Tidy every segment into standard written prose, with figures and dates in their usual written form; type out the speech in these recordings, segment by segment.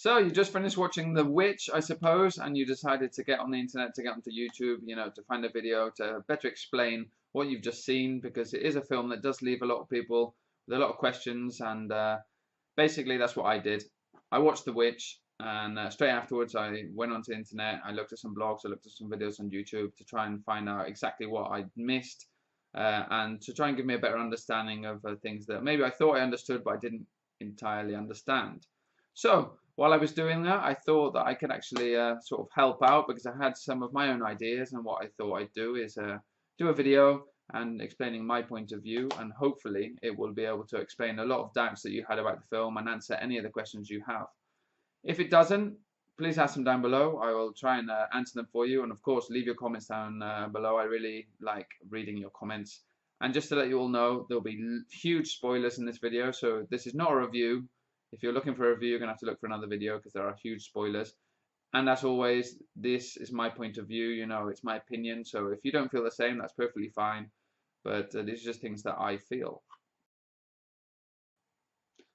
So you just finished watching The Witch, I suppose, and you decided to get on the internet, to get onto YouTube, to find a video to better explain what you've just seen, because it is a film that does leave a lot of people with a lot of questions, and basically that's what I did. I watched The Witch, and straight afterwards I went onto the internet, I looked at some blogs, I looked at some videos on YouTube to try and find out exactly what I'd missed, and to try and give me a better understanding of things that maybe I thought I understood, but I didn't entirely understand. So while I was doing that, I thought that I could actually sort of help out, because I had some of my own ideas, and what I thought I'd do is do a video and explaining my point of view, and hopefully it will be able to explain a lot of doubts that you had about the film and answer any of the questions you have. If it doesn't, please ask them down below. I will try and answer them for you, and of course leave your comments down below. I really like reading your comments. And just to let you all know, there'll be huge spoilers in this video, so this is not a review. If you're looking for a review, you're going to have to look for another video, because there are huge spoilers. And as always, this is my point of view, it's my opinion. So if you don't feel the same, that's perfectly fine. But these are just things that I feel.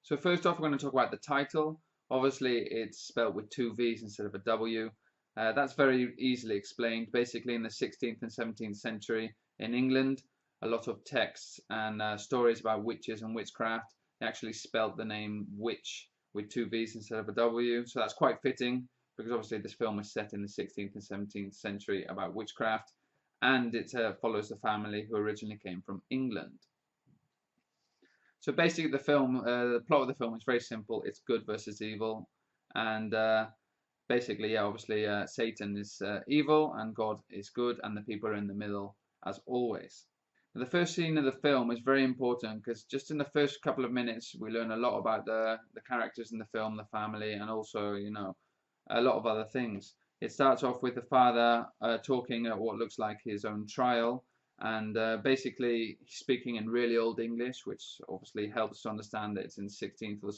So first off, we're going to talk about the title. Obviously, it's spelled with two V's instead of a W. That's very easily explained. Basically, in the 16th and 17th century in England, a lot of texts and stories about witches and witchcraft, they actually spelled the name witch with two V's instead of a W. So that's quite fitting, because obviously this film is set in the 16th and 17th century about witchcraft, and it follows the family who originally came from England. So basically the plot of the film is very simple. It's good versus evil, and basically, yeah, obviously Satan is evil and God is good, and the people are in the middle, as always. The first scene of the film is very important, because just in the first couple of minutes we learn a lot about the characters in the film, the family, and also a lot of other things. It starts off with the father talking at what looks like his own trial, and basically speaking in really old English, which obviously helps to understand that it's in the 16th or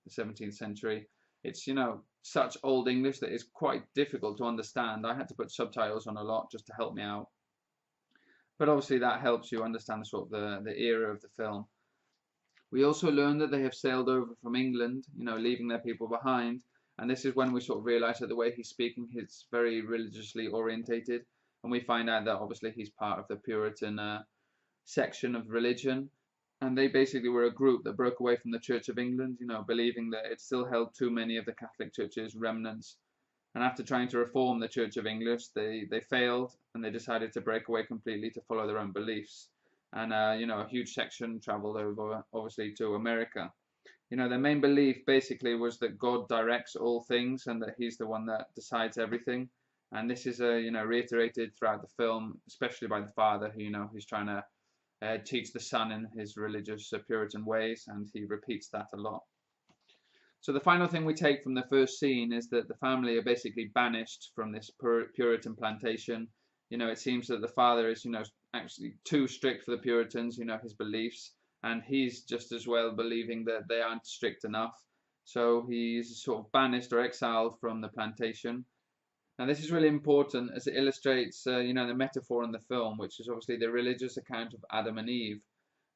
17th century. It's such old English that it's quite difficult to understand. I had to put subtitles on a lot just to help me out. But obviously that helps you understand the era of the film. We also learn that they have sailed over from England, leaving their people behind. And this is when we sort of realize that the way he's speaking, he's very religiously orientated. And we find out that obviously he's part of the Puritan section of religion. And they basically were a group that broke away from the Church of England, believing that it still held too many of the Catholic Church's remnants. And after trying to reform the Church of England, they failed, and they decided to break away completely to follow their own beliefs. And a huge section traveled over, obviously, to America. Their main belief basically was that God directs all things, and that he's the one that decides everything. And this is reiterated throughout the film, especially by the father, who's trying to teach the son in his religious Puritan ways, and he repeats that a lot. So the final thing we take from the first scene is that the family are basically banished from this Puritan plantation. It seems that the father is, actually too strict for the Puritans, his beliefs, and he's just as well believing that they aren't strict enough. So he's sort of banished or exiled from the plantation. Now this is really important, as it illustrates, the metaphor in the film, which is obviously the religious account of Adam and Eve.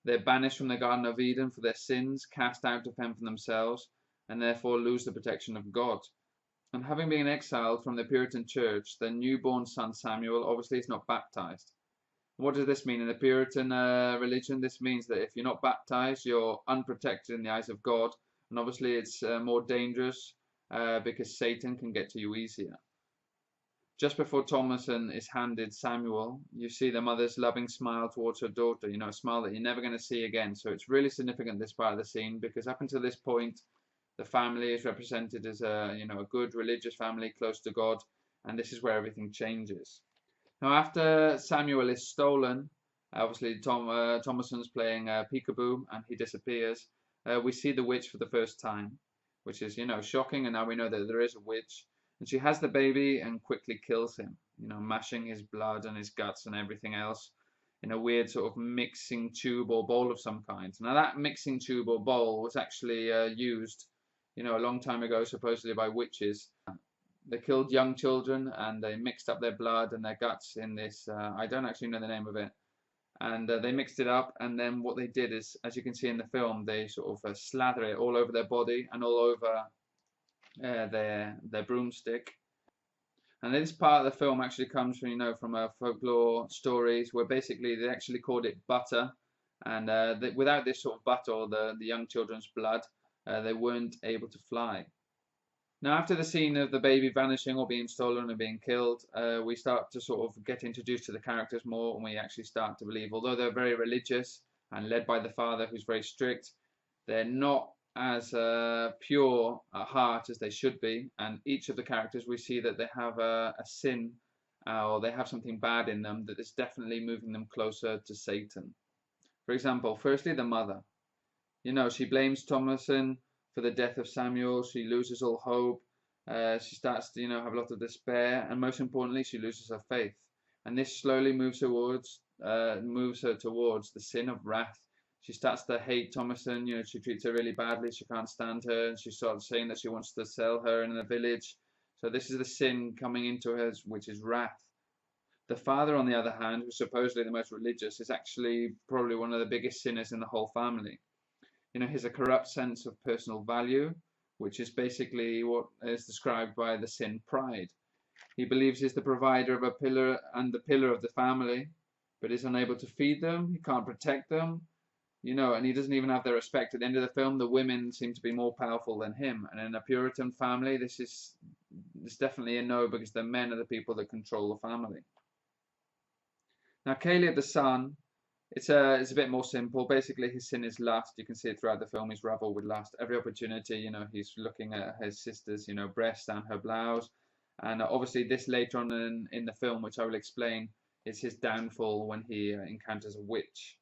They're banished from the Garden of Eden for their sins, cast out to fend for themselves, and therefore lose the protection of God. And having been exiled from the Puritan church, their newborn son Samuel obviously is not baptized. What does this mean in the Puritan religion? This means that if you're not baptized, you're unprotected in the eyes of God, and obviously it's more dangerous because Satan can get to you easier. Just before Thomason is handed Samuel, you see the mother's loving smile towards her daughter, a smile that you're never going to see again. So it's really significant, this part of the scene, because up until this point, the family is represented as a good religious family close to God, and this is where everything changes. Now, after Samuel is stolen, obviously Thomason's playing peekaboo, and he disappears. We see the witch for the first time, which is shocking, and now we know that there is a witch, and she has the baby and quickly kills him, mashing his blood and his guts and everything else in a weird sort of mixing tube or bowl of some kind. Now that mixing tube or bowl was actually used a long time ago, supposedly by witches. They killed young children, and they mixed up their blood and their guts in this, I don't actually know the name of it, and they mixed it up, and then what they did is, as you can see in the film, they sort of slather it all over their body and all over their broomstick. And this part of the film actually comes from, from folklore stories where basically they actually called it butter, and without this sort of butter or the young children's blood, they weren't able to fly. Now, after the scene of the baby vanishing or being stolen or being killed, we start to sort of get introduced to the characters more, and we actually start to believe, although they're very religious and led by the father who's very strict, they're not as pure at heart as they should be. And each of the characters, we see that they have a sin or they have something bad in them that is definitely moving them closer to Satan. For example, firstly, the mother. She blames Thomason for the death of Samuel. She loses all hope. She starts to, have a lot of despair, and most importantly, she loses her faith. And this slowly moves her towards the sin of wrath. She starts to hate Thomason. She treats her really badly. She can't stand her, and she starts saying that she wants to sell her in the village. So this is the sin coming into her, which is wrath. The father, on the other hand, who's supposedly the most religious, is actually probably one of the biggest sinners in the whole family. He has a corrupt sense of personal value, which is basically what is described by the sin pride. He believes he's the provider of a pillar and the pillar of the family, but is unable to feed them. He can't protect them, and he doesn't even have their respect. At the end of the film, the women seem to be more powerful than him. And in a Puritan family, this is definitely a no, because the men are the people that control the family. Now, Caleb, the son, it's a bit more simple. Basically, his sin is lust. You can see it throughout the film. He's rebelled with lust. Every opportunity, he's looking at his sister's, breast and her blouse. And obviously, this later on in the film, which I will explain, is his downfall when he encounters a witch.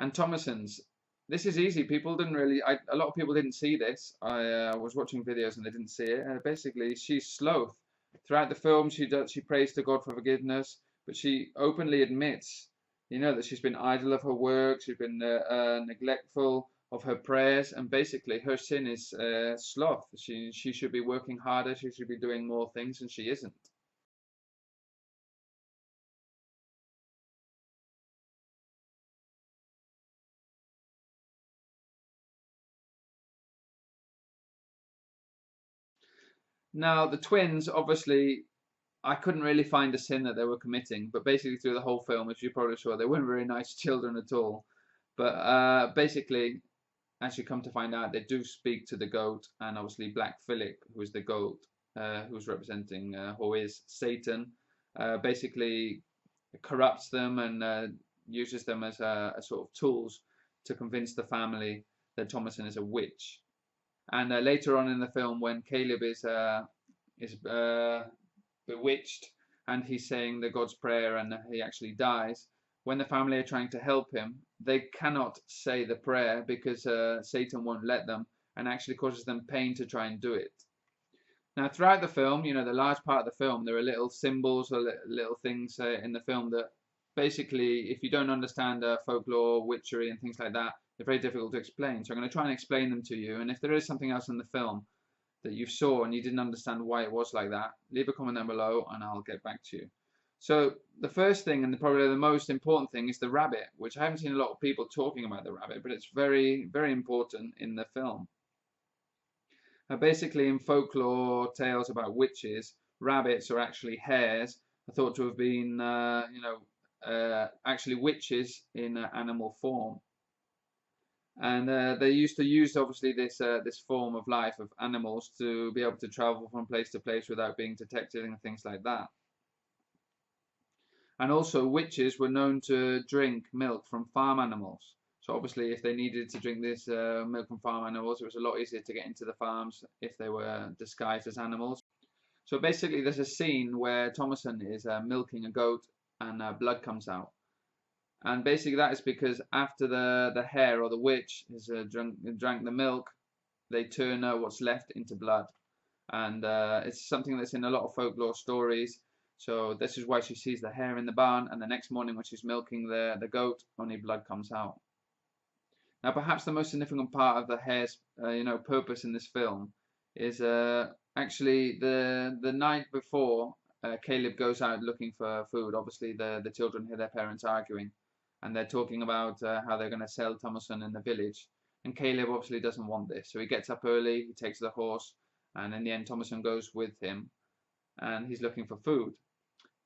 And Thomason's, this is easy. People didn't really, a lot of people didn't see this. I was watching videos and they didn't see it. Basically, she's sloth. Throughout the film, she prays to God for forgiveness, but she openly admits, that she's been idle of her work, she's been neglectful of her prayers, and basically her sin is sloth. She should be working harder, she should be doing more things, and she isn't. Now, the twins, obviously, I couldn't really find a sin that they were committing, but basically through the whole film, as you probably saw, they weren't very nice children at all. But basically, as you come to find out, they do speak to the goat, and obviously Black Phillip, who is the goat, who's representing, who is Satan, basically corrupts them and uses them as a sort of tools to convince the family that Thomason is a witch. And later on in the film, when Caleb is bewitched and he's saying the God's prayer and he actually dies, when the family are trying to help him, they cannot say the prayer because Satan won't let them, and actually causes them pain to try and do it. Now, throughout the film, the large part of the film, there are little symbols or little things in the film that basically, if you don't understand folklore, witchery, and things like that, they're very difficult to explain. So I'm going to try and explain them to you. And if there is something else in the film that you saw and you didn't understand why it was like that, leave a comment down below and I'll get back to you. So the first thing, and probably the most important thing, is the rabbit, which I haven't seen a lot of people talking about the rabbit, but it's very, very important in the film. Basically, in folklore tales about witches, rabbits, or actually hares, are thought to have been, actually witches in animal form. And they used to use, obviously, this form of life of animals to be able to travel from place to place without being detected and things like that. And also, witches were known to drink milk from farm animals. So obviously, if they needed to drink this milk from farm animals, it was a lot easier to get into the farms if they were disguised as animals. So basically, there's a scene where Thomason is milking a goat and blood comes out. And basically that is because after the hare or the witch has drank the milk, they turn what's left into blood. And it's something that's in a lot of folklore stories. So this is why she sees the hare in the barn, and the next morning when she's milking the goat, only blood comes out. Now, perhaps the most significant part of the hare's purpose in this film is actually the night before Caleb goes out looking for food. Obviously, the children hear their parents arguing, and they're talking about how they're going to sell Thomason in the village. And Caleb obviously doesn't want this, so he gets up early, he takes the horse, And in the end, Thomason goes with him, and he's looking for food.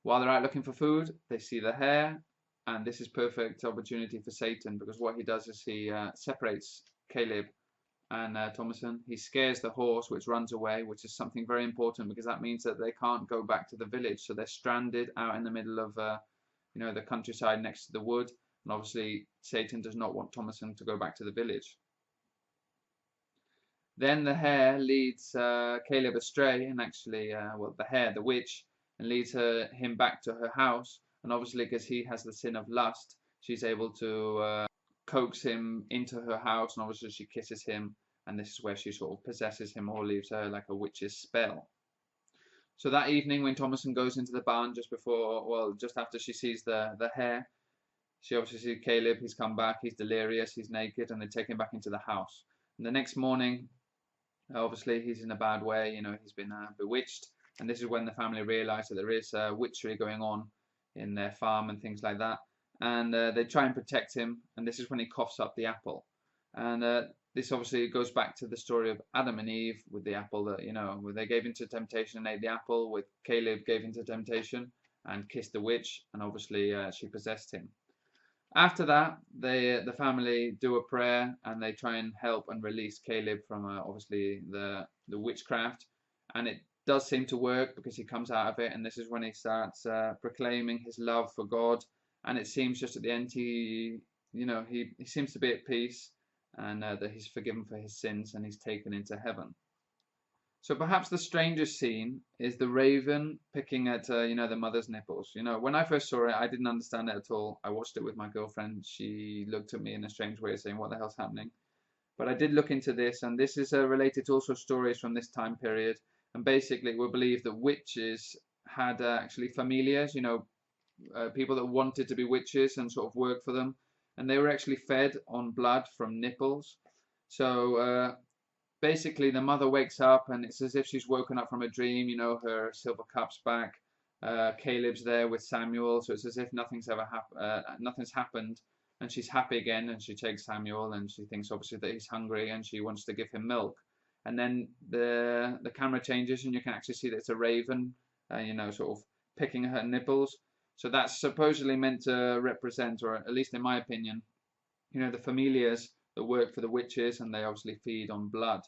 While they're out looking for food, they see the hare, and this is perfect opportunity for Satan, because what he does is he separates Caleb and Thomason. He scares the horse, which runs away, which is something very important, because that means that they can't go back to the village, so they're stranded out in the middle of the countryside next to the wood. And obviously Satan does not want Thomason to go back to the village. Then the hare leads Caleb astray, and actually, the witch, and leads him back to her house. And obviously, because he has the sin of lust, she's able to coax him into her house, and obviously she kisses him, and this is where she sort of possesses him or leaves her like a witch's spell. So that evening, when Thomason goes into the barn just after she sees the hare, she obviously sees Caleb. He's come back, he's delirious, he's naked, and they take him back into the house. And the next morning, obviously he's in a bad way, he's been bewitched, and this is when the family realise that there is witchery going on in their farm and things like that, and they try and protect him, and this is when he coughs up the apple. And this obviously goes back to the story of Adam and Eve with the apple, that where they gave into temptation and ate the apple, with Caleb gave into temptation and kissed the witch, and obviously she possessed him. After that, the family do a prayer, and they try and help and release Caleb from obviously the witchcraft, and it does seem to work, because he comes out of it, and this is when he starts proclaiming his love for God, and it seems just at the end he seems to be at peace, and that he's forgiven for his sins, and he's taken into heaven. So perhaps the strangest scene is the raven picking at the mother's nipples. When I first saw it, I didn't understand it at all. I watched it with my girlfriend. She looked at me in a strange way, saying, "What the hell's happening?" But I did look into this, and this is related to also stories from this time period. And basically, we believe that witches had actually familiars, people that wanted to be witches and sort of work for them, and they were actually fed on blood from nipples. So basically, the mother wakes up, and it's as if she's woken up from a dream. Her silver cup's back. Caleb's there with Samuel, so it's as if nothing's happened, and she's happy again. And she takes Samuel, and she thinks obviously that he's hungry, and she wants to give him milk. And then the camera changes, and you can actually see that it's a raven, sort of picking her nipples. So that's supposedly meant to represent, or at least in my opinion, the familiars that work for the witches, and they obviously feed on blood.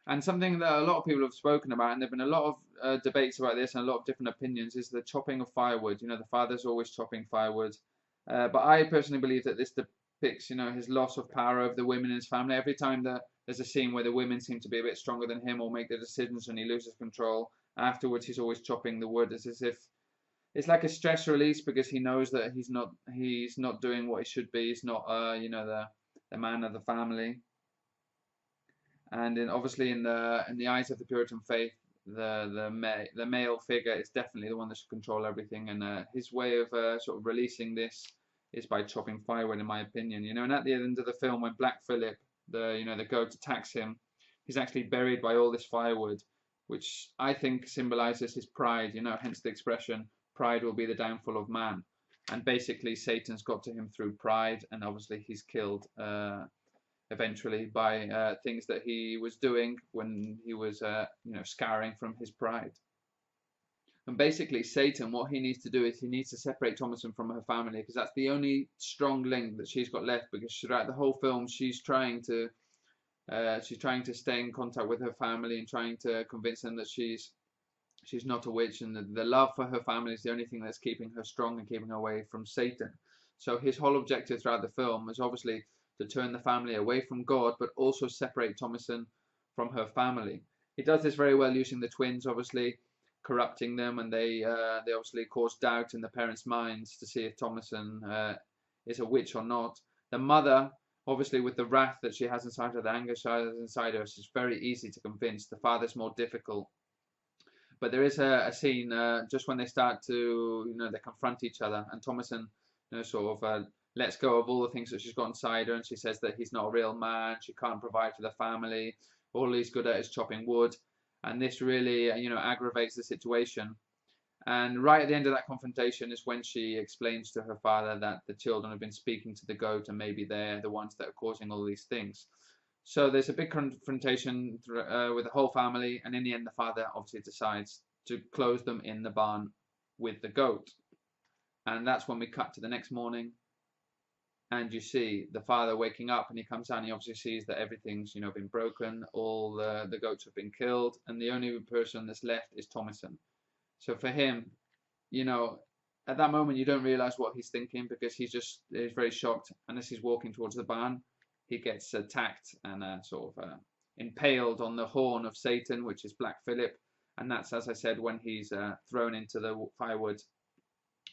And something that a lot of people have spoken about, and there have been a lot of debates about this and a lot of different opinions, is the chopping of firewood. The father's always chopping firewood. But I personally believe that this depicts, his loss of power over the women in his family. Every time that there's a scene where the women seem to be a bit stronger than him or make the decisions and he loses control, afterwards he's always chopping the wood. It's as if it's like a stress release, because he knows that he's not doing what he should be. He's not the man of the family. And obviously in the eyes of the Puritan faith, the male figure is definitely the one that should control everything, and his way of sort of releasing this is by chopping firewood, in my opinion. And at the end of the film, when Black Phillip, the goat, attacks him, he's actually buried by all this firewood, which I think symbolizes his pride. Hence the expression, "Pride will be the downfall of man." And basically Satan's got to him through pride, and obviously he's killed eventually by things that he was doing when he was scouring from his pride. And basically Satan, what he needs to do is he needs to separate Thomason from her family, because that's the only strong link that she's got left, because throughout the whole film she's trying to stay in contact with her family and trying to convince them that she's not a witch, and the love for her family is the only thing that's keeping her strong and keeping her away from Satan. So his whole objective throughout the film is obviously to turn the family away from God, but also separate Thomason from her family. He does this very well using the twins, obviously corrupting them, and they obviously cause doubt in the parents' minds to see if Thomason is a witch or not. The mother, obviously with the wrath that she has inside her, the anger she has inside her, it's very easy to convince. The father's more difficult. But there is a scene just when they start to, they confront each other, and Thomason, sort of lets go of all the things that she's got inside her, and she says that he's not a real man, she can't provide for the family, all he's good at is chopping wood, and this really, aggravates the situation. And right at the end of that confrontation is when she explains to her father that the children have been speaking to the goat, and maybe they're the ones that are causing all these things. So there's a big confrontation with the whole family, and in the end the father obviously decides to close them in the barn with the goat. And that's when we cut to the next morning, and you see the father waking up, and he comes down, he obviously sees that everything's, been broken, all the goats have been killed, and the only person that's left is Thomason. So for him, at that moment you don't realize what he's thinking, because he's very shocked, and as he's walking towards the barn, he gets attacked and impaled on the horn of Satan, which is Black Phillip, and that's, as I said, when he's thrown into the firewood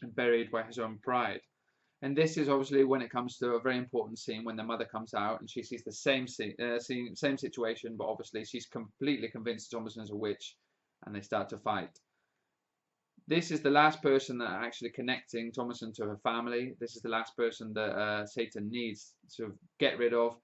and buried by his own pride. And this is obviously when it comes to a very important scene, when the mother comes out and she sees the same situation, but obviously she's completely convinced Thomason's a witch, and they start to fight. This is the last person that are actually connecting Thomason to her family. This is the last person that Satan needs to get rid of,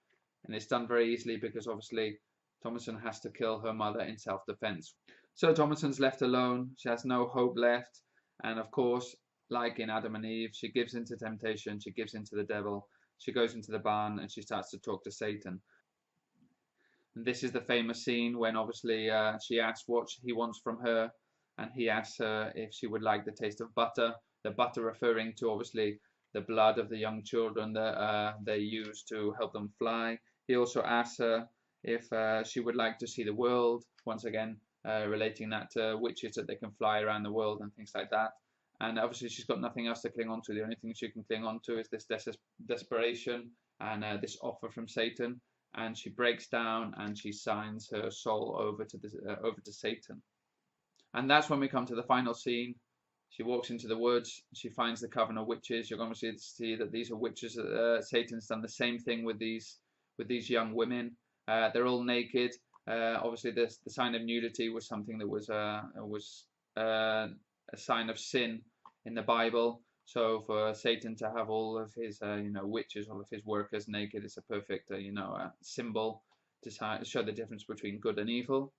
and it's done very easily because obviously Thomason has to kill her mother in self-defense. So Thomason's left alone. She has no hope left, and of course, like in Adam and Eve, she gives into temptation, she gives into the devil, she goes into the barn and she starts to talk to Satan. And this is the famous scene when obviously she asks what he wants from her, and he asks her if she would like the taste of butter, the butter referring to obviously the blood of the young children that they use to help them fly. He also asks her if she would like to see the world, once again relating that to witches, that they can fly around the world and things like that. And obviously she's got nothing else to cling on to. The only thing she can cling on to is this desperation and this offer from Satan. And she breaks down and she signs her soul over to Satan. And that's when we come to the final scene. She walks into the woods. She finds the coven of witches. You're going to see that these are witches. Satan's done the same thing with these young women. They're all naked. Obviously, the sign of nudity was something that was a sign of sin in the Bible. So for Satan to have all of his witches, all of his workers naked, is a perfect symbol to show the difference between good and evil.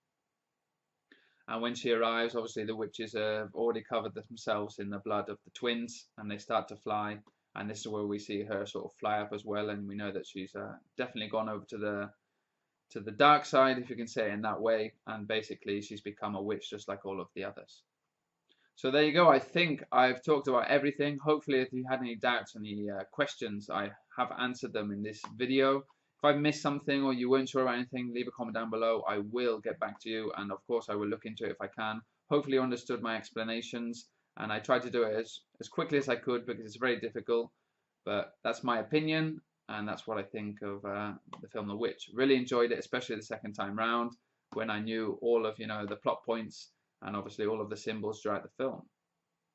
And when she arrives, obviously the witches have already covered themselves in the blood of the twins, and they start to fly. And this is where we see her sort of fly up as well, and we know that she's definitely gone over to the dark side, if you can say it in that way. And basically she's become a witch just like all of the others. So there you go. I think I've talked about everything. Hopefully, if you had any doubts, any questions, I have answered them in this video. If I've missed something or you weren't sure about anything, leave a comment down below. I will get back to you, and of course I will look into it if I can. Hopefully you understood my explanations, and I tried to do it as quickly as I could because it's very difficult, but that's my opinion, and that's what I think of the film The Witch. Really enjoyed it, especially the second time round when I knew all of the plot points and obviously all of the symbols throughout the film.